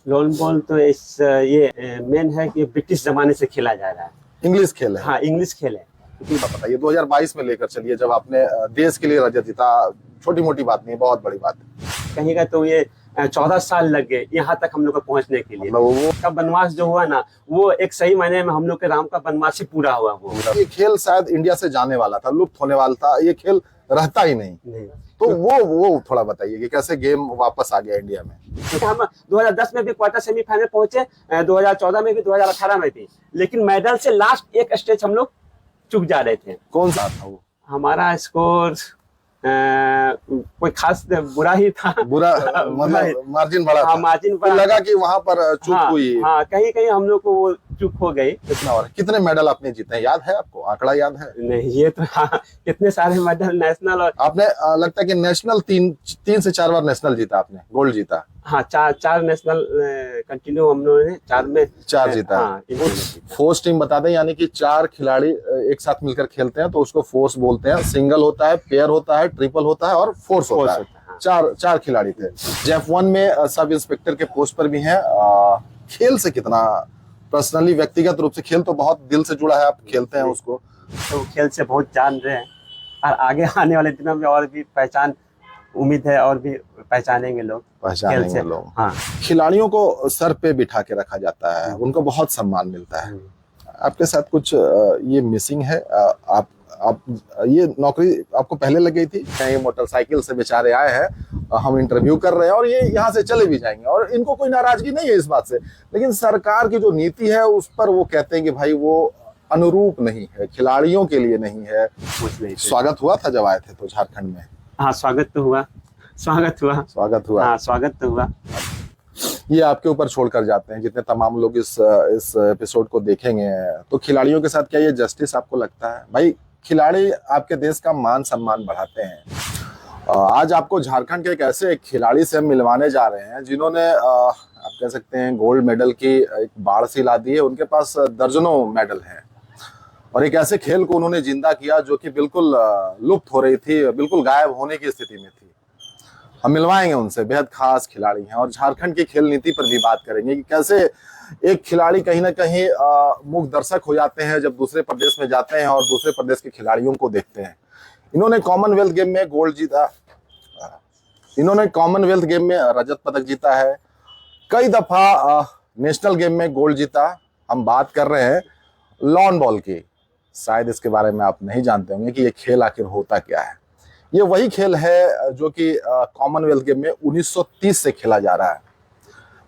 Lawn ball तो ये main है कि ब्रिटिश जमाने से खेला जा रहा है। इंग्लिश खेल है। हाँ, इंग्लिश खेल है। बताइए 2022 में लेकर चलिए, जब आपने देश के लिए रजत जीता, छोटी मोटी बात नहीं, बहुत बड़ी बात है। कहीं का तो ये 14 साल लग गए यहाँ तक हम लोग को पहुंचने के लिए। मतलब वो का वनवास जो हुआ ना, वो एक सही मायने में हम लोग के राम का वनवास ही पूरा हुआ। वो ये खेल शायद इंडिया से जाने वाला था, लुप्त होने वाला था, ये खेल रहता ही नहीं। तो वो थोड़ा बताइए कि कैसे गेम वापस आ गया इंडिया में। क्योंकि हम 2010 में भी क्वार्टर सेमीफाइनल पहुंचे, 2014 में भी, 2018 में भी, लेकिन मेडल से लास्ट एक स्टेज हम लोग चुक जा रहे थे। कौन सा था वो? हमारा स्कोर कोई खास बुरा ही था। बुरा मतलब मार्जिन बड़ा था। मार्जिन तो लगा कि वहां पर चूक हुई। हाँ, कहीं कहीं हम लोग को वो चूक हो गई। कितना और कितने मेडल आपने जीते हैं, याद है आपको? आंकड़ा याद है? नहीं, ये तो कितने सारे मेडल नेशनल और आपने लगता है कि नेशनल तीन से 4 बार नेशनल जीता आपने, गोल्ड जीता। हाँ, चार नेशनल कंटिन्यू हम लोगों ने 4 में 4 जीता। हाँ, फोर्स टीम बता दें, यानी कि 4 खिलाड़ी एक साथ मिलकर खेलते हैं तो उसको फोर्स बोलते हैं। सिंगल होता है, पेयर होता है, ट्रिपल होता है और फोर्स होता है। हाँ। 4 खिलाड़ी थे। JF1 में सब इंस्पेक्टर के पोस्ट पर भी हैं। खेल से कितना पर्सनली, व्यक्तिगत रूप से खेल तो बहुत दिल से जुड़ा है, आप खेलते हैं उसको, तो खेल से बहुत जान रहे हैं और आगे आने वाले दिनों में और भी पहचान, उम्मीद है और भी पहचानेंगे लोग। हाँ। खिलाड़ियों को सर पे बिठा के रखा जाता है, उनको बहुत सम्मान मिलता है। आपके साथ कुछ ये मिसिंग है? आप ये नौकरी आपको पहले लग गई थी? ये मोटरसाइकिल से बेचारे आए हैं, हम इंटरव्यू कर रहे हैं और ये यहाँ से चले भी जाएंगे और इनको कोई नाराजगी नहीं है इस बात से, लेकिन सरकार की जो नीति है उस पर वो कहते हैं कि भाई वो अनुरूप नहीं है, खिलाड़ियों के लिए नहीं है। स्वागत हुआ था जब आए थे तो झारखंड में? हाँ, स्वागत तो हुआ। हाँ, स्वागत तो हुआ। ये आपके ऊपर छोड़कर जाते हैं, जितने तमाम लोग इस एपिसोड को देखेंगे, तो खिलाड़ियों के साथ क्या ये जस्टिस आपको लगता है? भाई, खिलाड़ी आपके देश का मान सम्मान बढ़ाते हैं। आज आपको झारखंड के एक ऐसे खिलाड़ी से हम मिलवाने जा रहे हैं जिन्होंने आप कह सकते हैं गोल्ड मेडल की एक बाढ़ सी ला दी है। उनके पास दर्जनों मेडल हैं और एक ऐसे खेल को उन्होंने जिंदा किया जो कि बिल्कुल लुप्त हो रही थी, बिल्कुल गायब होने की स्थिति में थी। हम मिलवाएंगे उनसे, बेहद खास खिलाड़ी हैं और झारखंड की खेल नीति पर भी बात करेंगे कि कैसे एक खिलाड़ी कहीं ना कहीं मूक दर्शक हो जाते हैं जब दूसरे प्रदेश में जाते हैं और दूसरे प्रदेश के खिलाड़ियों को देखते हैं। इन्होंने कॉमनवेल्थ गेम में गोल्ड जीता, इन्होंने कॉमनवेल्थ गेम में रजत पदक जीता है, कई दफा नेशनल गेम में गोल्ड जीता। हम बात कर रहे हैं लॉन बॉल की। शायद इसके बारे में आप नहीं जानते होंगे कि ये खेल आखिर होता क्या है। ये वही खेल है जो कि कॉमनवेल्थ गेम में 1930 से खेला जा रहा है।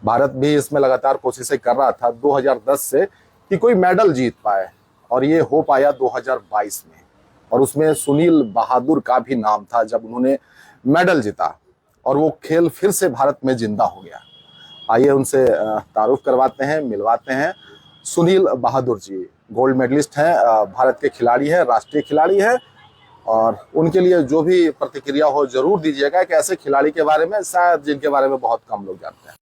भारत भी इसमें लगातार कोशिशें कर रहा था 2010 से कि कोई मेडल जीत पाए, और ये हो पाया 2022 में, और उसमें सुनील बहादुर का भी नाम था जब उन्होंने मेडल जीता और वो खेल फिर से भारत में जिंदा हो गया। आइए उनसे तारुफ करवाते हैं, मिलवाते हैं। सुनील बहादुर जी गोल्ड मेडलिस्ट हैं, भारत के खिलाड़ी हैं, राष्ट्रीय खिलाड़ी हैं, और उनके लिए जो भी प्रतिक्रिया हो जरूर दीजिएगा कि ऐसे खिलाड़ी के बारे में शायद जिनके बारे में बहुत कम लोग जानते हैं।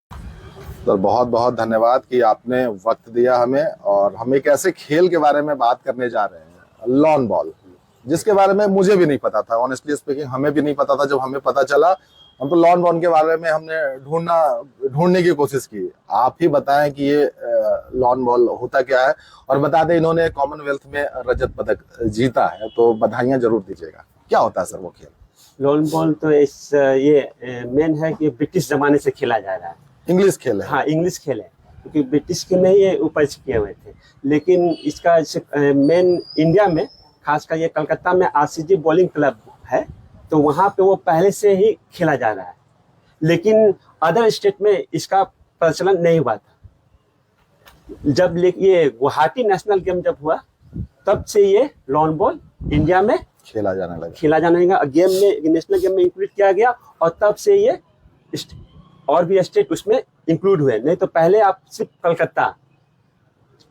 तो बहुत बहुत धन्यवाद कि आपने वक्त दिया हमें, और हम एक ऐसे खेल के बारे में बात करने जा रहे हैं, लॉन बॉल, जिसके बारे में मुझे भी नहीं पता था। ऑनेस्टली स्पीकिंग हमें भी नहीं पता था। जब हमें पता चला हम तो लॉन बॉल के बारे में हमने ढूंढने की कोशिश की। आप ही बताएं कि ये लॉन बॉल होता क्या है, और बता दें इन्होंने कॉमनवेल्थ में रजत पदक जीता है, तो बधाइयां जरूर दीजिएगा। क्या होता है सर वो खेल? लॉन बॉल तो ये मेन है कि ब्रिटिश जमाने से खेला जा रहा है। इंग्लिश खेल है। हाँ, इंग्लिश खेल है, क्योंकि ब्रिटिश के में ये उपज किए हुए थे, लेकिन इसका मेन इंडिया में, खासकर ये कलकत्ता में RCG बॉलिंग क्लब है, तो वहाँ पे वो पहले से ही खेला जा रहा है, लेकिन अदर स्टेट में इसका प्रचलन नहीं हुआ था। जब ये गुवाहाटी नेशनल गेम जब हुआ, तब से ये लॉन बॉल इंडिया में खेला जाने लगा। गेम में, नेशनल गेम में इंक्लूड किया गया, और तब से ये और भी स्टेट उसमें इंक्लूड हुए। नहीं तो पहले आप सिर्फ कलकत्ता,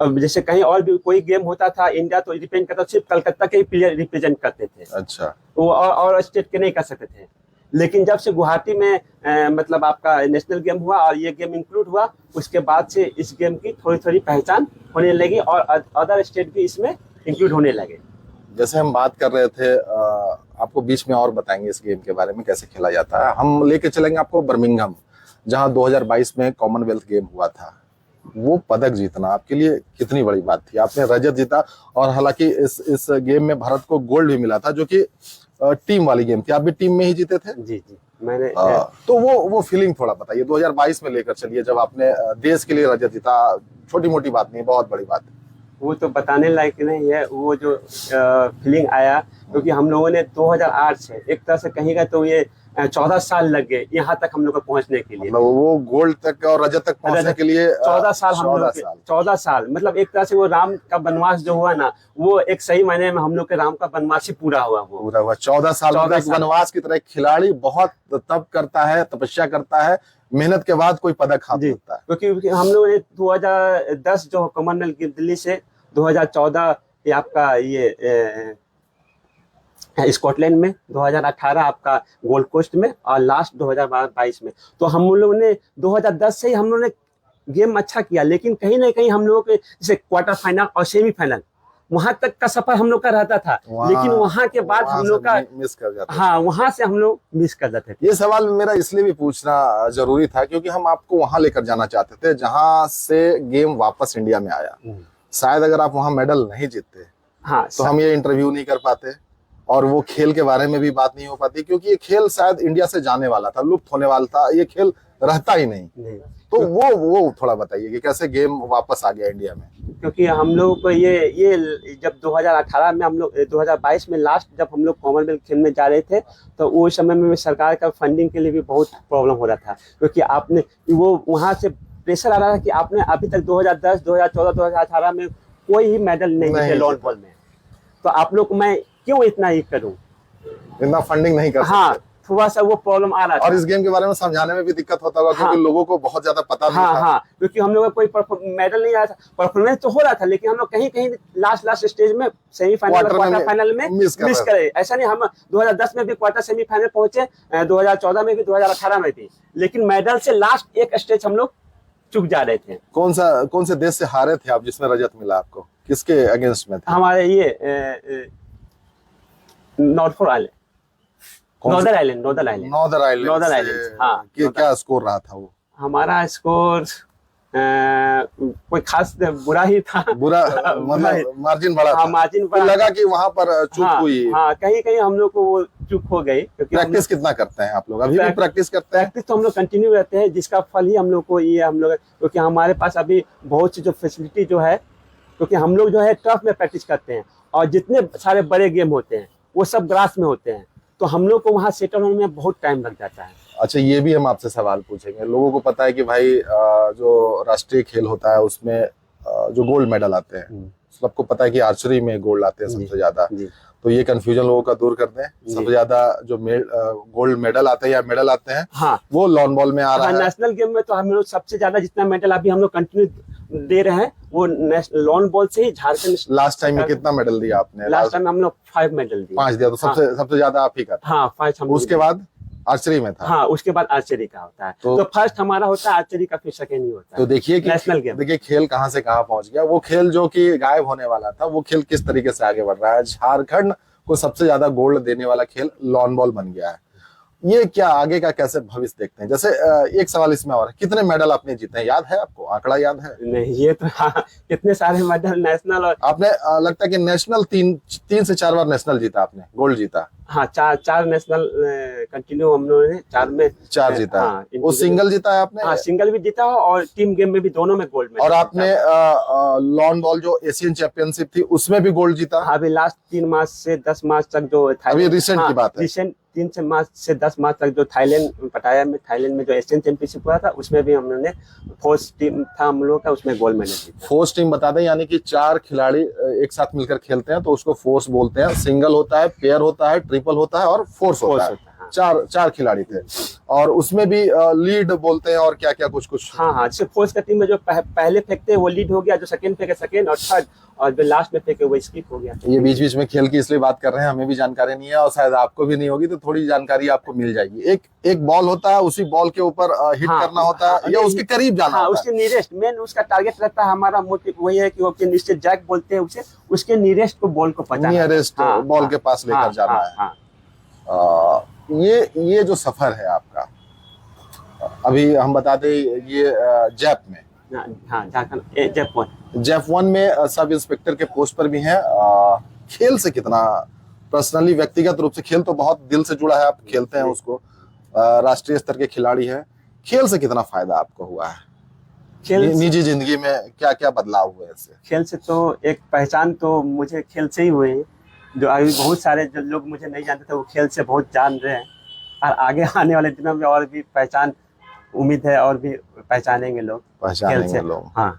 अब जैसे कहीं और भी कोई गेम होता था इंडिया, तो डिपेंड करता सिर्फ कलकत्ता के ही प्लेयर रिप्रेजेंट करते थे। अच्छा। वो और स्टेट के नहीं कर सकते थे। लेकिन जब से गुवाहाटी में मतलब आपका नेशनल गेम हुआ और ये गेम इंक्लूड हुआ, उसके बाद से इस गेम की थोड़ी थोड़ी पहचान होने लगी और अदर स्टेट भी इसमें इंक्लूड होने लगे। जैसे हम बात कर रहे थे, आपको बीच में और बताएंगे इस गेम के बारे में कैसे खेला जाता है। हम लेके चलेंगे आपको बर्मिंघम, जहां 2022 में कॉमनवेल्थ गेम हुआ था, वो पदक जीतना आपके लिए कितनी बड़ी बात थी? आपने रजत जीता, और हालांकि इस गेम में भारत को गोल्ड भी मिला था, जो कि टीम वाली गेम थी। आप भी टीम में ही जीते थे? जी जी, मैंने तो वो फीलिंग थोड़ा बताइए 2022 में लेकर चलिए, जब आपने देश के लिए रजत जीता। छोटी मोटी बात नहीं, बहुत बड़ी बात है। वो तो बताने लायक नहीं है, वो जो फीलिंग आया, क्योंकि हम लोगों ने 2008 से एक तरह से कहेंगे तो ये 14 साल लग गए यहाँ तक हम लोग को पहुंचने के लिए। मतलब वो गोल्ड तक और रजत तक पहुंचने के लिए 14 साल हम लोग 14 साल, मतलब एक तरह से वो राम का वनवास जो हुआ ना, वो एक सही मायने में हम लोग के राम का वनवास ही पूरा हुआ। वो पूरा हुआ 14 साल, वनवास की तरह। खिलाड़ी बहुत तप करता है, तपस्या करता है, मेहनत के बाद कोई पदक हाथ होता है। क्योंकि हम लोग ने 2010 जो कॉमनवेल्थ दिल्ली से 2014 ये आपका ये स्कॉटलैंड में, 2018 आपका गोल्ड कोस्ट में, और लास्ट 2022 में। तो हम लोगों ने 2010 से ही हम लोगों ने गेम अच्छा किया, लेकिन कहीं ना कहीं हम लोगों के जैसे क्वार्टर फाइनल और सेमीफाइनल वहां तक का सफर हम लोग का रहता था, लेकिन वहां के बाद हम लोग का मिस कर जाते। हाँ, वहां से हम लोग मिस कर जाते थे। ये सवाल मेरा इसलिए भी पूछना जरूरी था क्योंकि हम आपको वहां लेकर जाना चाहते थे जहां से गेम वापस इंडिया में आया। शायद अगर आप वहां मेडल नहीं जीतते, हाँ, तो हम ये इंटरव्यू नहीं कर पाते और वो खेल के बारे में भी बात नहीं हो पाती, क्योंकि ये खेल शायद इंडिया से जाने वाला था, लुप्त होने वाला था, ये खेल रहता ही नहीं। तो वो थोड़ा बताइए कि कैसे गेम वापस आ गया इंडिया में। क्योंकि हम लोग को ये जब 2018 में हम लोग 2022 में लास्ट जब हम लोग कॉमनवेल्थ खेल में जा रहे थे, तो उस समय में सरकार का फंडिंग के लिए भी बहुत प्रॉब्लम हो रहा था, क्योंकि आपने वो वहां से प्रेशर आ रहा था कि आपने अभी तक 2010, 2014, 2018 में कोई ही मेडल नहीं जीते लॉन बॉल में, तो आप लोग मैं क्यों इतना ही करूं, इतना फंडिंग नहीं कर सकते। हाँ, थोड़ा सा वो प्रॉब्लम आ रहा था। और इस गेम के बारे में समझाने में भी दिक्कत होता होगा, क्योंकि लोगों को बहुत ज्यादा पता नहीं था। हाँ, क्योंकि हम लोग का कोई मेडल नहीं आया था। परफॉर्मेंस तो हो रहा था, लेकिन हम लोग कहीं कहीं लास्ट स्टेज में सेमीफाइनल, क्वार्टर फाइनल में मिस करे। ऐसा नहीं, हम 2010 में भी क्वार्टर सेमीफाइनल पहुंचे, 2014 में भी, 2018 में भी, लेकिन मेडल से लास्ट एक स्टेज हम लोग चुक जा रहे थे। कौन से देश से हारे थे आप जिसमें रजत मिला आपको? किसके अगेंस्ट में थे? हमारे ये नॉर्दर आइलैंड। हाँ, क्या स्कोर रहा था वो? हमारा स्कोर कोई खास बुरा ही था। बुरा मतलब मार्जिन बड़ा था। मार्जिन बड़ा, लगा कि वहां पर चूक हुई। हाँ, कहीं कहीं हम लोग को वो चूक हो गई। प्रैक्टिस कितना करते हैं आप लोग? अभी भी प्रैक्टिस करते हैं? प्रैक्टिस तो हम लोग कंटिन्यू रहते हैं, जिसका फल ही हम लोग को ये हम लोग, क्योंकि हमारे पास अभी बहुत सी जो फैसिलिटी जो है, क्योंकि हम लोग जो है टर्फ में प्रैक्टिस करते हैं, और जितने सारे बड़े गेम होते हैं वो सब ग्रास में होते हैं, तो हम लोग को वहाँ सेटल होने में बहुत टाइम लग जाता है। अच्छा, ये भी हम आपसे सवाल पूछेंगे। लोगों को पता है कि भाई जो राष्ट्रीय खेल होता है उसमें जो गोल्ड मेडल आते हैं, सबको पता है कि आर्चरी में गोल्ड आते हैं सबसे ज्यादा, तो ये कंफ्यूजन लोगों का दूर कर दें। सबसे ज्यादा जो गोल्ड मेडल आते हैं या मेडल आते हैं, हाँ, वो लॉन बॉल में आ रहा है। नेशनल गेम में तो हम लोग सबसे ज्यादा जितना मेडल अभी हम लोग कंटिन्यू दे रहे हैं वो लॉन बॉल से ही। झारखंड लास्ट टाइम में कितना मेडल दिया आपने? लास्ट टाइम हम लोग 5 मेडल दिए। 5 दिया, तो सबसे ज्यादा आप ही का था। हाँ, 5 हम। उसके बाद आर्चरी में था। हाँ, उसके बाद आर्चरी का होता है। तो फर्स्ट हमारा होता है आर्चरी का, फिर सेकेंड ही होता है। तो देखिए कि नेशनल गेम, देखिए खेल कहां से कहां पहुंच गया। वो खेल जो कि गायब होने वाला था, वो खेल किस तरीके से आगे बढ़ रहा है। झारखंड को सबसे ज्यादा गोल्ड देने वाला खेल लॉन बॉल बन गया है। ये क्या आगे का कैसे भविष्य देखते हैं? जैसे एक सवाल इसमें और है, कितने मेडल आपने जीते हैं? याद है आपको? आंकड़ा याद है? नहीं, ये तो हाँ, कितने सारे मेडल नेशनल। और आपने लगता है कि नेशनल 3 से 4 बार नेशनल जीता आपने, गोल्ड जीता। हाँ, चार नेशनल कंटिन्यू हम लोगों ने 4 जीता। हाँ, वो सिंगल जीता है आपने? हाँ, सिंगल भी जीता हो और टीम गेम में भी, दोनों में गोल्ड में। और आपने लॉन बॉल जो एशियन चैंपियनशिप थी उसमें भी गोल्ड जीता? हाँ, अभी लास्ट 3 मार्च से 10 मार्च तक जो अभी रिसेंट की बात है, रिसेंट 3 मार्च से 10 मार्च तक जो पटाया में थाईलैंड में जो एशियन चैंपियनशिप हुआ था, उसमें भी हमने फोर्स टीम था हम लोग का, उसमें गोल्ड मेडल जीता। फोर्स टीम बता दें, यानी कि 4 खिलाड़ी एक साथ मिलकर खेलते हैं तो उसको फोर्स बोलते हैं। सिंगल होता है, पेयर होता है, ट्रिपल होता है और फोर्स होता है। 4 खिलाड़ी थे, और उसमें भी लीड बोलते हैं और क्या क्या कुछ। हाँ, जैसे फोर्स का टीम में जो पहले फेंकते हैं वो लीड हो गया, जो सेकंड फेंके सेकंड, और थर्ड, और जो लास्ट में फेंके वो स्किप हो गया। ये बीच बीच में खेल की इसलिए बात कर रहे हैं, हमें भी जानकारी नहीं है और शायद आपको भी नहीं होगी, तो थोड़ी जानकारी आपको मिल जाएगी। एक बॉल होता है, उसी बॉल के ऊपर हिट करना होता है या उसके करीब जाना होता है। उसके नियरेस्ट, मेन उसका टारगेट रहता है। हमारा मोटिव वही है कि वो निश्चित जैक बोलते हैं उसे, उसके नियरेस्ट को बॉल को पहुंचाना, नियरेस्ट बॉल के पास लेकर जाना है। ये जो सफर है आपका, अभी हम बता दें ये जैप में, हाँ झारखंड जैप 1 में सब इंस्पेक्टर के पोस्ट पर भी हैं। खेल से कितना पर्सनली व्यक्तिगत रूप से, खेल तो बहुत दिल से जुड़ा है, आप खेलते हैं उसको, राष्ट्रीय स्तर के खिलाड़ी हैं, खेल से कितना फायदा आपको हुआ है? निजी जिंदगी में क्या क्या बदलाव हुए इससे? खेल से तो एक पहचान तो मुझे खेल से ही हुई है, जो अभी बहुत सारे जो लोग मुझे नहीं जानते थे वो खेल से बहुत जान रहे हैं, और आगे आने वाले दिनों में और भी पहचान, उम्मीद है और भी पहचानेंगे लोग, पहचानेंगे लोग। हाँ।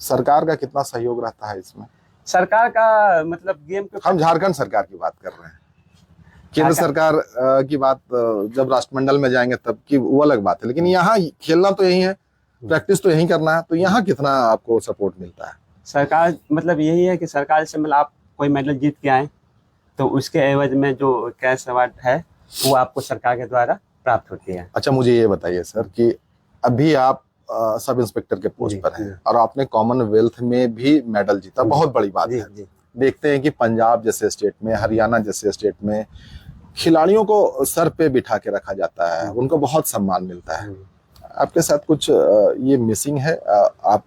सरकार का कितना सहयोग रहता है इसमें? सरकार का मतलब गेम के, हम झारखंड सरकार की बात कर रहे हैं, केंद्र सरकार की बात जब राष्ट्रमंडल में जाएंगे तब की वो अलग बात है, लेकिन यहाँ खेलना तो यही है, प्रैक्टिस तो यही करना है, तो यहाँ कितना आपको सपोर्ट मिलता है? सरकार मतलब यही है कि सरकार से मतलब आप कोई मेडल जीत के आए तो उसके एवज में जो कैश अवार्ड है वो आपको सरकार के द्वारा प्राप्त होती है। अच्छा, मुझे ये बताइए सर कि अभी आप सब इंस्पेक्टर के पोस्ट पर हैं और आपने कॉमनवेल्थ में भी मेडल जीता, बहुत बड़ी बात है। देखते हैं कि पंजाब जैसे स्टेट में, हरियाणा जैसे स्टेट में खिलाड़ियों को सर पे बिठा के रखा जाता है, उनको बहुत सम्मान मिलता है। आपके साथ कुछ ये मिसिंग है? आप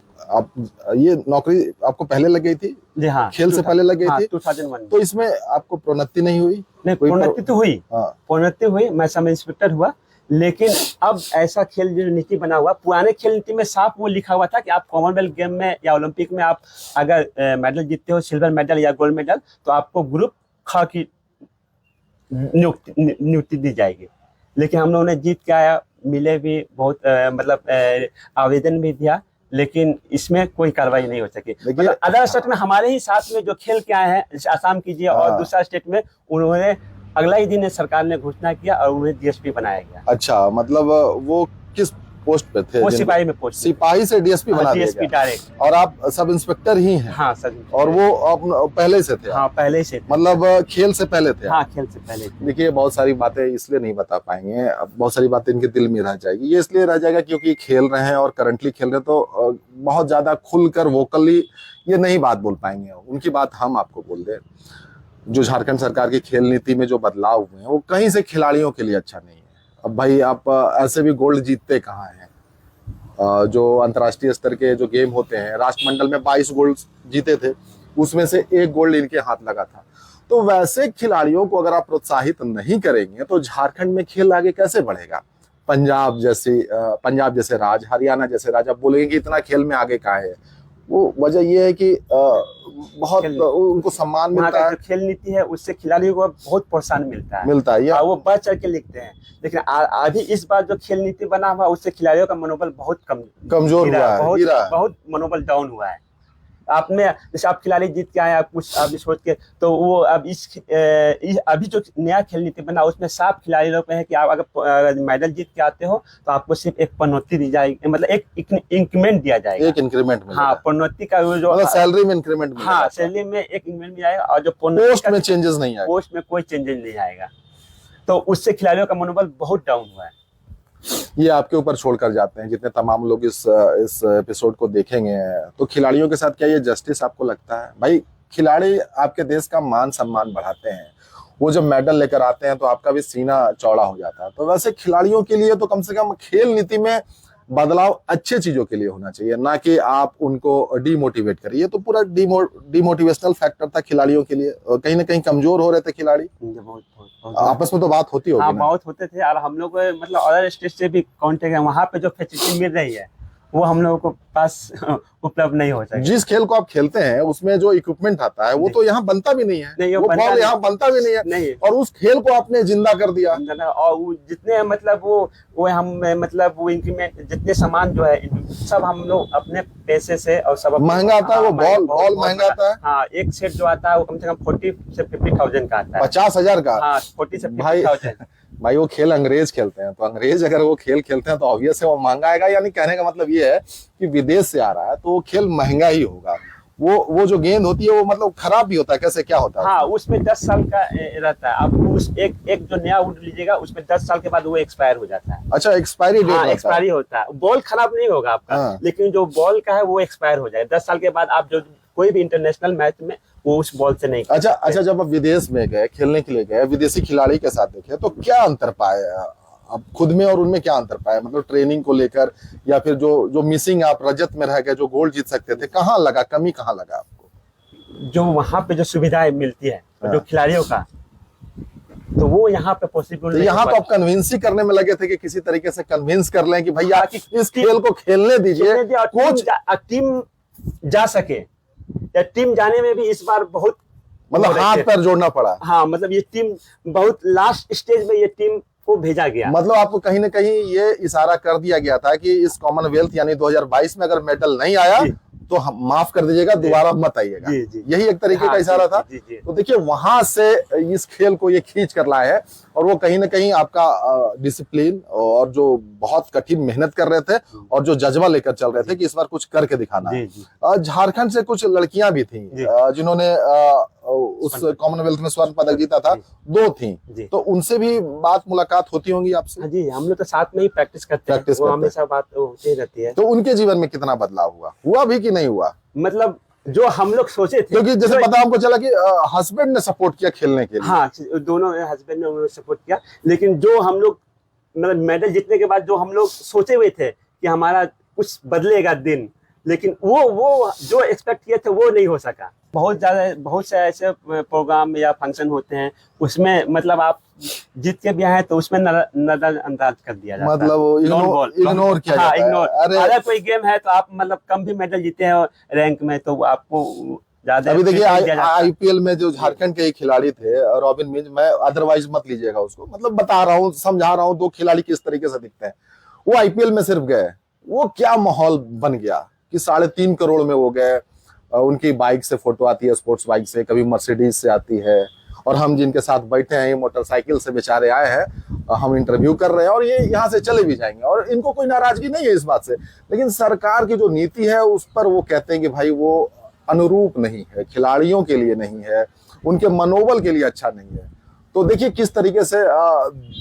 ये नौकरी आपको पहले लग गई थी? जी हाँ, खेल से पहले लग गई थी 2001। तो इसमें आपको प्रोन्नति नहीं हुई? नहीं, प्रोन्नति तो हुई, प्रोन्नति हुई, मैं सब इंस्पेक्टर हुआ, लेकिन अब ऐसा खेल जो नीति बना हुआ, पुराने खेल नीति में साफ वो लिखा हुआ था कि आप कॉमनवेल्थ गेम में या ओलंपिक में आप अगर मेडल जीतते हो, सिल्वर मेडल या गोल्ड मेडल, तो आपको ग्रुप ख की नियुक्ति दी जाएगी। लेकिन हम लोगों ने जीत के आया, मिले भी बहुत, मतलब आवेदन भी दिया, लेकिन इसमें कोई कार्रवाई नहीं हो सकी। मतलब अदर स्टेट में हमारे ही साथ में जो खेल के आए हैं, आसाम कीजिए और दूसरा स्टेट में, उन्होंने अगला ही दिन सरकार ने घोषणा किया और उन्हें डीएसपी बनाया गया। अच्छा, मतलब वो किस पोस्ट पे थे? वो सिपाही में पोस्ट, सिपाही से डीएसपी बना दिया डीएसपी डायरेक्ट। और आप सब इंस्पेक्टर ही हैं? हाँ सर। और वो आप पहले से थे? हाँ पहले से थे। मतलब खेल से पहले थे? हाँ खेल से पहले। देखिए, बहुत सारी बातें इसलिए नहीं बता पाएंगे, बहुत सारी बातें इनके दिल में रह जाएगी। ये इसलिए रह जाएगा क्योंकि खेल रहे हैं और करंटली खेल रहे हैं, तो बहुत ज्यादा खुलकर वोकली ये नहीं बात बोल पाएंगे। उनकी बात हम आपको बोल दें, जो झारखंड सरकार की खेल नीति में जो बदलाव हुए हैं वो कहीं से खिलाड़ियों के लिए अच्छा नहीं है। अब भाई आप ऐसे भी गोल्ड जीतते कहाँ हैं? जो अंतर्राष्ट्रीय स्तर के जो गेम होते हैं, राष्ट्रमंडल में 22 गोल्ड जीते थे, उसमें से 1 गोल्ड इनके हाथ लगा था। तो वैसे खिलाड़ियों को अगर आप प्रोत्साहित नहीं करेंगे तो झारखंड में खेल आगे कैसे बढ़ेगा? पंजाब जैसे राज्य, हरियाणा जैसे राज्य, आप बोलेंगे कि इतना खेल में आगे कहाँ है? वो वजह ये है कि बहुत उनको सम्मान मिलता है, खेल नीति है उससे खिलाड़ियों को बहुत प्रोत्साहन मिलता है या वो बढ़ चढ़ के लिखते हैं। लेकिन अभी इस बार जो खेल नीति बना हुआ उससे खिलाड़ियों का मनोबल बहुत कमजोर हुआ है, बहुत मनोबल डाउन हुआ है। आपने जैसे आप खिलाड़ी जीत के आए, आप कुछ अभी सोच के, तो वो अब अभी जो नया खेल नीति बना उसमें साफ खिलाड़ी लोग है कि आप अगर मेडल जीत के आते हो तो आपको सिर्फ एक प्रोन्नति दी जाएगी, मतलब एक इंक्रीमेंट दिया जाएगा, एक इंक्रीमेंट। हाँ, प्रोन्नति का जो मतलब सैलरी में इंक्रीमेंट, हाँ सैलरी में एक इंक्रीमेंट भी आएगा, और जो पोस्ट में चेंजेस नहीं आएगा, पोस्ट में कोई चेंजेस नहीं आएगा। तो उससे खिलाड़ियों का मनोबल बहुत डाउन हुआ है। ये आपके ऊपर छोड़कर जाते हैं, जितने तमाम लोग इस एपिसोड को देखेंगे, तो खिलाड़ियों के साथ क्या ये जस्टिस आपको लगता है? भाई, खिलाड़ी आपके देश का मान सम्मान बढ़ाते हैं, वो जब मेडल लेकर आते हैं तो आपका भी सीना चौड़ा हो जाता है। तो वैसे खिलाड़ियों के लिए तो कम से कम खेल नीति में बदलाव अच्छे चीजों के लिए होना चाहिए, ना कि आप उनको डीमोटिवेट करिए। ये तो पूरा डीमोटिवेशनल फैक्टर था खिलाड़ियों के लिए, कहीं ना कहीं कमजोर हो रहे थे खिलाड़ी। आपस में तो बात होती होगी? हाँ, बहुत होते थे, और हम लोग मतलब अदर स्टेट से भी कांटेक्ट है, वहाँ पे जो फैसिलिटी मिल रही है वो हम लोगों को पास उपलब्ध नहीं हो सकता। जिस खेल को आप खेलते हैं उसमें जो इक्विपमेंट आता है वो तो यहाँ बनता भी नहीं है, वो बॉल यहाँ बनता भी नहीं है, और उस खेल को आपने जिंदा कर दिया। और वो जितने मतलब वो हम मतलब वो इंक्रीमेंट जितने सामान जो है सब हम लोग अपने पैसे से, और सब महंगा आता है, वो बॉल महंगा आता है। हाँ, एक सेट जो आता है वो कम से कम 40 से 50,000 का आता है। 50,000 का? हाँ, 40 से 50,000। भाई वो खेल अंग्रेज खेलते हैं, तो अंग्रेज अगर वो खेल खेलते हैं तो ऑब्वियस है वो महंगा आएगा। यानी कहने का मतलब ये है कि विदेश से आ रहा है तो वो खेल महंगा ही होगा। वो जो गेंद होती है वो मतलब खराब भी होता है, कैसे क्या होता है? हाँ, उसमें 10 साल का रहता है। आप उस एक जो नया वुड लीजिएगा उसमें 10 साल के बाद वो एक्सपायर हो जाता है। अच्छा, एक्सपायरी डेट? हाँ, एक्सपायरी होता है। बॉल खराब नहीं होगा आपका, लेकिन जो बॉल का है वो एक्सपायर हो जाएगा 10 साल के बाद। आप जो कोई भी इंटरनेशनल मैच में वो उस बॉल से नहीं। अच्छा, जब आप विदेश में गए, खेलने के लिए गए, विदेशी खिलाड़ी के साथ देखे तो क्या अंतर पाए अब खुद में और उनमें क्या अंतर पाया, मतलब ट्रेनिंग को लेकर, या फिर जो मिसिंग आप रजत में रह गए, जो गोल्ड जीत सकते थे, कहाँ लगा कमी, कहाँ लगा आपको? जो वहाँ पे जो सुविधाएं मिलती है हाँ। जो खिलाड़ियों का, तो वो यहाँ पे पॉसिबल तो नहीं यहाँ हो तो आप कन्विंस ही करने में लगे थे कि किसी तरीके से कन्विंस कर लें कि भैया कि इस खेल को खेलने दीजिए, कोच टीम जा सके। या टीम जाने में भी इस बार बहुत मतलब हाथ पैर जोड़ना पड़ा। हाँ, मतलब ये टीम बहुत लास्ट स्टेज में ये टीम को भेजा गया। मतलब आपको कहीं ना कहीं ये इशारा कर दिया गया था कि इस कॉमनवेल्थ यानी 2022 में अगर मेडल नहीं आया तो हम माफ कर दीजिएगा, दोबारा मत आइएगा। यही एक तरीके का इशारा था। तो देखिए वहां से इस खेल को ये खींच कर लाया है, और वो कहीं ना कहीं आपका डिसिप्लिन और जो बहुत कठिन मेहनत कर रहे थे और जो जज्बा लेकर चल रहे थे कि इस बार कुछ करके दिखाना है। झारखंड से कुछ लड़कियां भी थी जिन्होंने उस कॉमनवेल्थ में स्वर्ण पदक जीता था, 2 थी, तो उनसे भी बात मुलाकात होती होंगी आपसे? जी, हम लोग तो साथ में ही प्रैक्टिस करते हैं, वो हमेशा बात होती रहती है। तो उनके जीवन में कितना बदलाव हुआ भी कि नहीं हुआ? मतलब जो हम लोग सोचे थे, क्योंकि जैसे पता हमको चला कि हस्बैंड ने सपोर्ट किया खेलने के लिए। हाँ, दोनों हस्बैंड ने उन्होंने सपोर्ट किया, लेकिन जो हम लोग मतलब मेडल जीतने के बाद जो हम लोग सोचे हुए थे कि हमारा कुछ बदलेगा दिन, लेकिन वो जो एक्सपेक्ट किए थे वो नहीं हो सका। बहुत से ऐसे प्रोग्राम या फंक्शन होते हैं, उसमें मतलब आप जीत के भी आए तो उसमें नजरअंदाज कर दिया जाता है, मतलब इग्नोर किया जाता है। अगर कोई गेम है तो आप मतलब कम भी मेडल जीते हैं रैंक में तो आपको ज्यादा। अभी देखिए आईपीएल में जो झारखंड के खिलाड़ी थे रॉबिन मिंज, मैं अदरवाइज मत लीजिएगा उसको, मतलब बता रहा हूँ, समझा रहा हूँ, 2 खिलाड़ी किस तरीके से दिखते हैं। वो आईपीएल में सिर्फ गए, वो क्या माहौल बन गया कि 3.5 करोड़ में वो गए। उनकी बाइक से फोटो आती है, स्पोर्ट्स बाइक से, कभी मर्सिडीज से आती है, और हम जिनके साथ बैठे हैं ये मोटरसाइकिल से बेचारे आए हैं, हम इंटरव्यू कर रहे हैं और ये यहाँ से चले भी जाएंगे, और इनको कोई नाराजगी नहीं है इस बात से। लेकिन सरकार की जो नीति है उस पर वो कहते हैं कि भाई वो अनुरूप नहीं है, खिलाड़ियों के लिए नहीं है, उनके मनोबल के लिए अच्छा नहीं है। तो देखिए किस तरीके से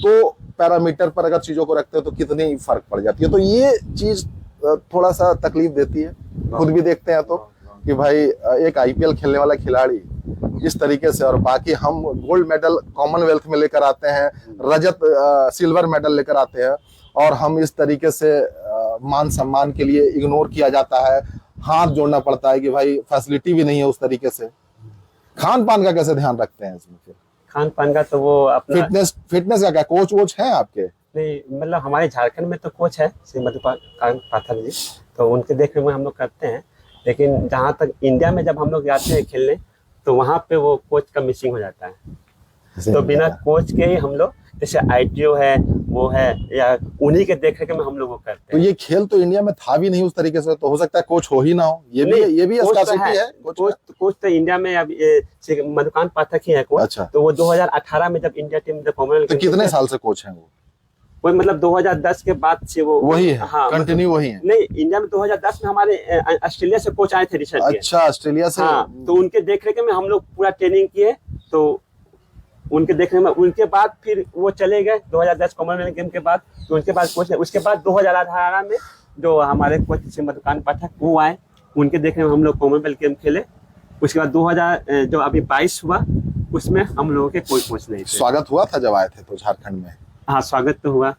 2 पैरामीटर पर अगर चीजों को रखते हैं तो कितनी फर्क पड़ जाती है। तो ये चीज थोड़ा सा तकलीफ देती है, खुद भी देखते हैं तो, कि भाई एक आईपीएल खेलने वाला खिलाड़ी इस तरीके से, और बाकी हम गोल्ड मेडल कॉमनवेल्थ में लेकर आते हैं, रजत सिल्वर मेडल लेकर आते हैं, और हम इस तरीके से मान सम्मान के लिए इग्नोर किया जाता है, हाथ जोड़ना पड़ता है कि भाई फैसिलिटी भी नहीं है उस तरीके से। खान पान का कैसे ध्यान रखते हैं इसमें? फिर खान पान का तो वो अपना फिटनेस का क्या कोच वोच है आपके? नहीं, मतलब हमारे झारखंड में तो कोच है श्री मधुकांत पाठक जी, तो उनके देखने में हम लोग करते हैं। लेकिन जहाँ तक इंडिया में जब हम लोग जाते हैं खेलने तो वहाँ पे वो कोच का मिसिंग हो जाता है। तो बिना कोच के ही हम लोग, जैसे आईटीओ है वो है, या उन्हीं के देखरेख में हम लोग वो करते हैं। तो ये खेल तो इंडिया में था भी नहीं उस तरीके से, तो हो सकता है कोच हो ही ना हो, ये भी स्कार्सिटी है। कोच तो इंडिया में अब मधुकांत पाठक ही है कोच। अच्छा। तो वो 2018 में जब इंडिया टीम कॉमनवेल्थ, तो कितने साल से कोच है वो? मतलब 2010 के बाद से वो वही है। हाँ, कंटिन्यू वही है। नहीं, इंडिया में 2010 में हमारे ऑस्ट्रेलिया से कोच आए थे रिसर्च के। अच्छा, ऑस्ट्रेलिया से। हाँ, तो उनके देखरेख में हम लोग पूरा ट्रेनिंग किए, तो उनके देखने में उनके बाद फिर वो चले गए 2010 कॉमनवेल्थ गेम के बाद। तो उनके बाद कोच, उसके बाद 2018 में जो हमारे कोच श्री मधुकांत पाठक वो आए, उनके देखने में हम लोग कॉमनवेल्थ गेम खेले। उसके बाद 2000 जो अभी 22 हुआ उसमें हम लोगों के कोई कोच नहीं थे। स्वागत हुआ था जब आए थे तो झारखंड में? हाँ, स्वागत तो हुआ। हाँ,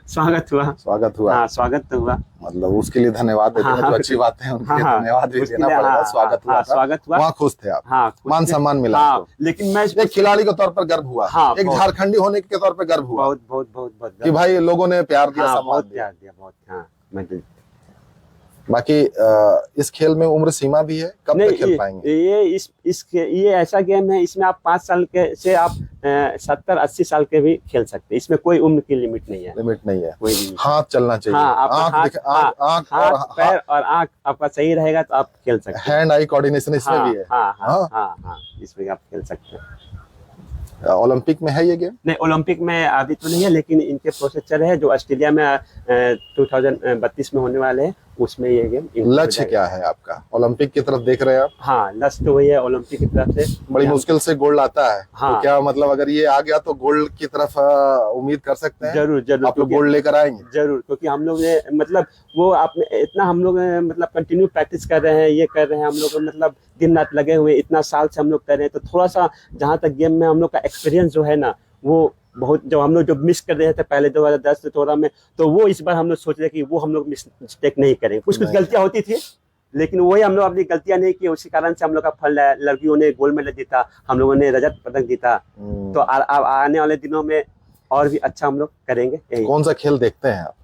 स्वागत तो हुआ। मतलब उसके लिए धन्यवाद देते हैं, तो अच्छी बात है, उनके धन्यवाद भी देना पड़ेगा। स्वागत हुआ, वहाँ खुश थे आप? हाँ, मान सम्मान मिला। लेकिन मैं एक खिलाड़ी के तौर पर गर्व हुआ, एक झारखंडी होने के तौर पर गर्व हुआ, बहुत कि भाई लोगों ने प्यार दिया, सम्मान दिया। बाकी इस खेल में उम्र सीमा भी है, कब तक खेल पाएंगे? ये ऐसा गेम है, इसमें आप 5 साल के से आप 70-80 साल के भी खेल सकते हैं। इसमें कोई उम्र की लिमिट नहीं है। हाथ चलना चाहिए। हाथ पैर और आंख आपका सही रहेगा तो आप खेल सकते हैं। हैंड आई कोऑर्डिनेशन इसमें भी है। हाँ, इसमें आप खेल सकते हैं। ओलंपिक में है ये गेम? नहीं, ओलंपिक में अभी तो नहीं है, लेकिन इनके प्रोसेस चल रहे हैं जो ऑस्ट्रेलिया में 2032 में होने वाले हैं, उसमें ये गेम। लक्ष्य क्या है आपका? ओलंपिक की तरफ देख रहे हैं आप? हाँ, लक्ष्य तो वही है ओलंपिक की तरफ से। बड़ी मुश्किल से गोल्ड आता है। हाँ। तो क्या मतलब अगर ये आ गया तो गोल्ड की तरफ उम्मीद कर सकते हैं? जरूर आप लोग गोल्ड लेकर आएंगे? जरूर, क्योंकि हम लोग ने मतलब वो आपने इतना हम लोग मतलब कंटिन्यू प्रैक्टिस कर रहे हैं, ये कर रहे हैं हम लोग, मतलब दिन रात लगे हुए, इतना साल से हम लोग कर रहे हैं। तो थोड़ा सा जहाँ तक गेम में हम लोग का एक्सपीरियंस जो है ना, वो बहुत जब हम लोग जो मिस कर रहे थे पहले 2010-14 में, तो वो इस बार हम लोग सोच रहे कि वो हम लोग मिस्टेक नहीं करेंगे। कुछ नहीं। गलतियां होती थी, लेकिन वही हम लोग अपनी गलतियां नहीं की, उसी कारण से हम लोग का फल है। लड़कियों ने गोल्ड मेडल जीता, हम लोगों ने रजत पदक जीता। तो अब आने वाले दिनों में और भी अच्छा हम लोग करेंगे। यही कौन सा खेल देखते हैं आप?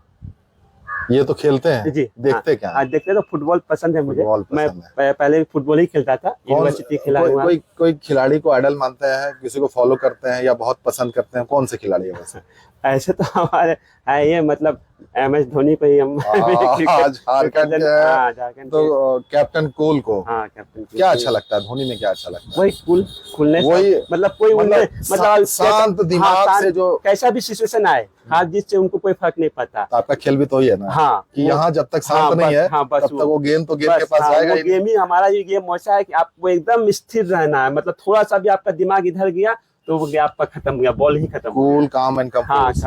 ये तो खेलते हैं, जी, देखते क्या हैं? आज देखते तो फुटबॉल पसंद है मुझे। फुटबॉल मैं पसंद है। पहले भी फुटबॉल ही खेलता था, यूनिवर्सिटी खेला कोई, हुआ। कोई खिलाड़ी को आइडल मानते हैं, किसी को फॉलो करते हैं या बहुत पसंद करते हैं? कौन से खिलाड़ी है वैसे? ऐसे तो हमारे है ये मतलब MS धोनी पे ही हम झारखंड के हाँ, झारखंड तो कैप्टन कूल को हाँ, कैप्टन क्या अच्छा लगता है धोनी में? क्या अच्छा लगता है? वही कूलनेस, वही मतलब कोई उनमें मतलब शांत दिमाग से जो कैसा भी सिचुएशन आए, हार जीत से उनको कोई फर्क नहीं पड़ता। तो आपका खेल भी तो ही है ना, हाँ, कि यहाँ जब तक शांत नहीं है तब तक वो गेंद तो गेंद के पास जाएगा ही नहीं। गेम ही हमारा ये गेम ऐसा है कि आपको एकदम स्थिर रहना है, मतलब थोड़ा सा भी आपका दिमाग इधर गया तो वो आपका खत्म हो गया, बॉल ही खत्म। कूल, काम एंड कंपोज।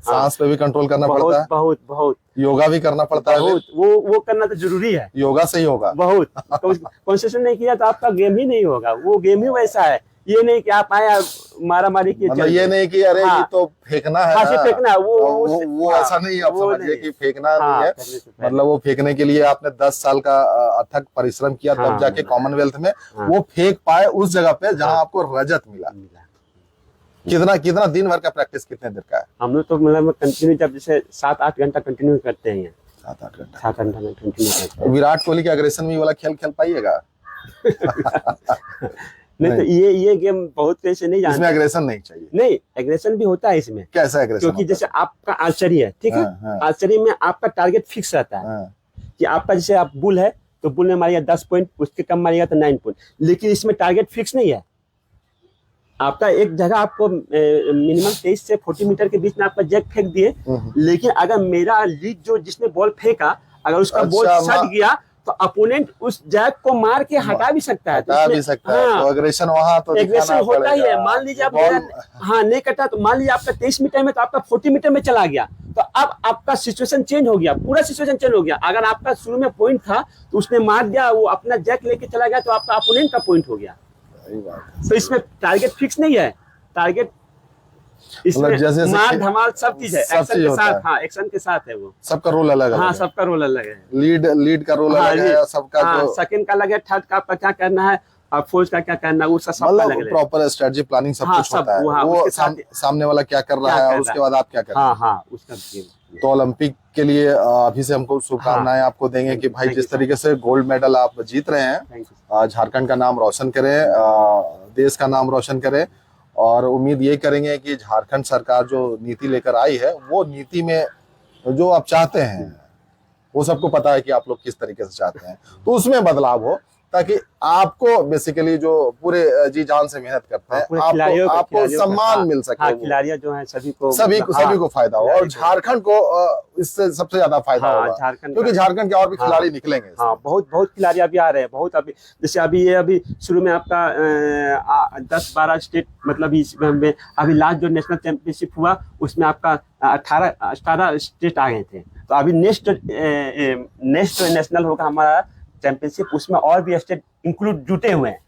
सांस पे भी कंट्रोल करना पड़ता है, बहुत बहुत योगा भी करना पड़ता है, बहुत वो करना तो जरूरी है। योगा से ही होगा बहुत कंसंट्रेशन नहीं किया तो आपका गेम ही नहीं होगा। वो गेम ही वैसा है, ये नहीं कि आप आए मारा मारी किए, मतलब ये नहीं कि अरे ये तो फेंकना है, फेंकना वो ऐसा नहीं, आप समझिए कि फेंकना नहीं है। मतलब वो फेंकने के लिए आपने 10 साल का अथक परिश्रम किया, तब जाके कॉमनवेल्थ में वो फेंक पाए उस जगह पे जहाँ आपको रजत मिला। कितना दिन भर का प्रैक्टिस कितने देर का है? हम लोग तो मतलब कंटिन्यू, जब जैसे 7-8 घंटा कंटिन्यू करते हैं। 7-8 घंटा में कंटिन्यू करते हैं। विराट कोहली के अग्रेशन में वाला खेल खेल पाइएगा? नहीं तो ये गेम बहुत कैसे नहीं जानते, इसमें एग्रेशन नहीं चाहिए। नहीं, एग्रेशन भी होता है इसमें। कैसा एग्रेशन? क्योंकि जैसे आपका आर्चरी है, ठीक है, आर्चरी में आपका टारगेट फिक्स रहता है कि आपका, जैसे आप बुल है तो बुल में मारिएगा 10 पॉइंट, उसके कम मारिएगा तो 9 पॉइंट। लेकिन इसमें टारगेट फिक्स नहीं है। आपका एक जगह आपको मिनिमम 23 से 40 मीटर के बीच में आपका जैक फेंक दिए, लेकिन अगर मेरा लीड जो जिसने बॉल फेंका, अगर उसका बॉल सट गया तो अपोनेंट उस जैक को मार के हटा भी सकता है। तो एग्रेशन वहां तो एग्रेशन होता ही है। मान लीजिए आप नहीं कटा, तो मान लीजिए आपका 23 मीटर में तो आपका 40 मीटर में चला गया, तो अब आपका सिचुएशन चेंज हो गया, पूरा सिचुएशन चेंज हो गया। अगर आपका शुरू में पॉइंट था तो उसने मार दिया, वो अपना जैक लेके चला गया, तो आपका अपोनेंट का पॉइंट हो गया। तो इसमें टारगेट फिक्स नहीं है, टारगेट इसमें जैसे मार धमाल सब चीज है, एक्शन के साथ। हाँ, एक्शन के साथ है वो। सबका रोल अलग है। हाँ, सबका रोल अलग है। लीड का रोल अलग है, सबका जो सेकंड का अलग है, थर्ड का आपका क्या करना है और फोर्थ का क्या करना है, वो सब अलग है। प्रॉपर स्ट्रेटजी प्लानिंग सब कुछ होता है। वो सामने वाला क्या कर रहा है, उसके बाद आप क्या कर रहे हैं। हाँ, उसका तो ओलंपिक के लिए अभी से हमको शुभकामनाएं आपको देंगे कि भाई जिस तरीके से गोल्ड मेडल आप जीत रहे हैं, झारखंड का नाम रोशन करें, देश का नाम रोशन करें। और उम्मीद ये करेंगे कि झारखंड सरकार जो नीति लेकर आई है, वो नीति में जो आप चाहते हैं वो सबको पता है कि आप लोग किस तरीके से चाहते हैं, तो उसमें बदलाव हो, ताकि आपको बेसिकली जो पूरे जी जान से मेहनत करते हैं आपको सम्मान मिल सके। खिलाड़ियां जो हैं सभी को फायदा हो, और झारखंड को इससे सबसे ज्यादा फायदा होगा, क्योंकि झारखंड के और भी खिलाड़ी निकलेंगे। बहुत खिलाड़ी अभी आ रहे हैं, बहुत। अभी जैसे अभी शुरू में आपका 10-12 स्टेट, मतलब इसमें अभी लास्ट जो नेशनल चैंपियनशिप हुआ उसमें आपका 18 स्टेट आ गए थे। तो अभी नेक्स्ट नेशनल होगा हमारा चैंपियनशिप, उसमें और भी स्टेट इंक्लूड जुटे हुए हैं।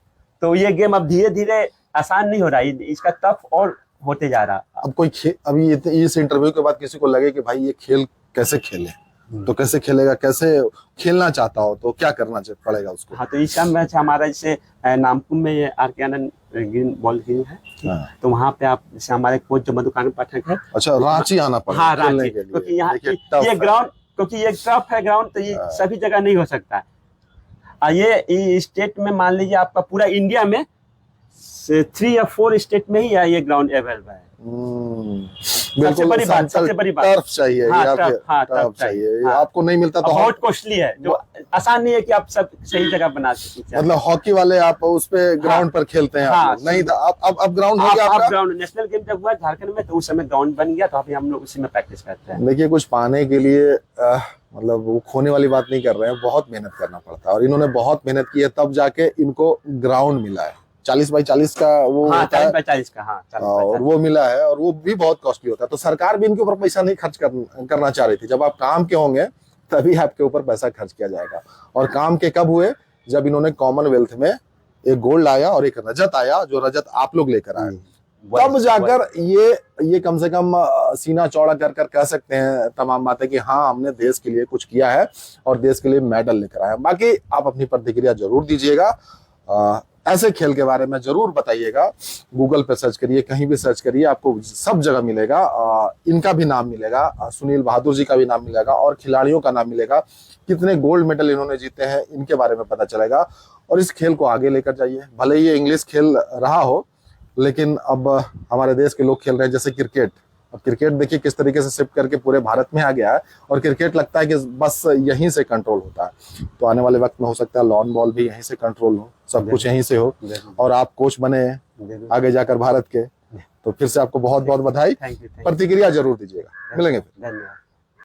तो ये गेम अब धीरे धीरे आसान नहीं हो रहा है, इसका टफ और होते जा रहा। अब कोई अभी इस इंटरव्यू के बाद किसी को लगे कि भाई ये खेल कैसे खेले, तो कैसे खेलेगा, कैसे खेलना चाहता हो तो क्या करना पड़ेगा उसको? हाँ, तो इस मैच हमारा जैसे नामकुम में ये आर.के. आनंद ग्रीन बॉल ग्रीन है, तो वहाँ पे आप जैसे हमारे कोच जो मधुकांत पाठक है। अच्छा, रांची आना पड़ेगा? हाँ, रांची, क्योंकि यहाँ ये ग्राउंड, क्योंकि ये टफ है ग्राउंड, तो ये सभी जगह नहीं हो सकता है। ये स्टेट में मान लीजिए आपका पूरा इंडिया में 3 या 4 स्टेट में ही ये ग्राउंड अवेलेबल है। सबसे बड़ी बात टर्फ चाहिए। टर्फ चाहिए, आपको नहीं मिलता तो बहुत कॉस्टली है, जो आसान नहीं है कि आप सब सही जगह बना सकते। मतलब हॉकी वाले आप उस पे ग्राउंड पर खेलते हैं? नहीं था, अब ग्राउंड हो गया आपका? ग्राउंड नेशनल गेम जब हुआ झारखंड में, तो उस समय ग्राउंड बन गया, तो अभी हम लोग उसी में प्रैक्टिस करते हैं। देखिए, कुछ पाने के लिए मतलब वो खोने वाली बात नहीं कर रहे हैं, बहुत मेहनत करना पड़ता है, और इन्होंने बहुत मेहनत की है, तब जाके इनको ग्राउंड मिला है। 40x40 का वो 40x40 का, और वो मिला है, और वो भी बहुत कॉस्टली होता है। तो सरकार भी इनके ऊपर पैसा नहीं खर्च करना चाह रही थी। जब आप काम के होंगे तभी आपके ऊपर पैसा खर्च किया जाएगा। और काम के कब हुए? जब इन्होंने कॉमनवेल्थ में एक गोल्ड आया और एक रजत आया, जो रजत आप लोग लेकर आए। तब जाकर ये कम से कम सीना चौड़ा कर कर कह सकते हैं तमाम बातें कि हाँ हमने देश के लिए कुछ किया है और देश के लिए मेडल लेकर आए हैं। बाकी आप अपनी प्रतिक्रिया जरूर दीजिएगा, ऐसे खेल के बारे में जरूर बताइएगा। गूगल पे सर्च करिए, कहीं भी सर्च करिए, आपको सब जगह मिलेगा। इनका भी नाम मिलेगा, सुनील बहादुर जी का भी नाम मिलेगा और खिलाड़ियों का नाम मिलेगा। कितने गोल्ड मेडल इन्होंने जीते हैं इनके बारे में पता चलेगा। और इस खेल को आगे लेकर जाइए। भले ही ये इंग्लिश खेल रहा हो, लेकिन अब हमारे देश के लोग खेल रहे हैं। जैसे क्रिकेट, अब क्रिकेट देखिए किस तरीके से शिफ्ट करके पूरे भारत में आ गया है और क्रिकेट लगता है कि बस यहीं से कंट्रोल होता है। तो आने वाले वक्त में हो सकता है लॉन बॉल भी यहीं से कंट्रोल हो, सब कुछ यहीं से हो और आप कोच बने आगे जाकर भारत के। तो फिर से आपको बहुत बहुत बधाई। प्रतिक्रिया जरूर दीजिएगा। मिलेंगे। धन्यवाद।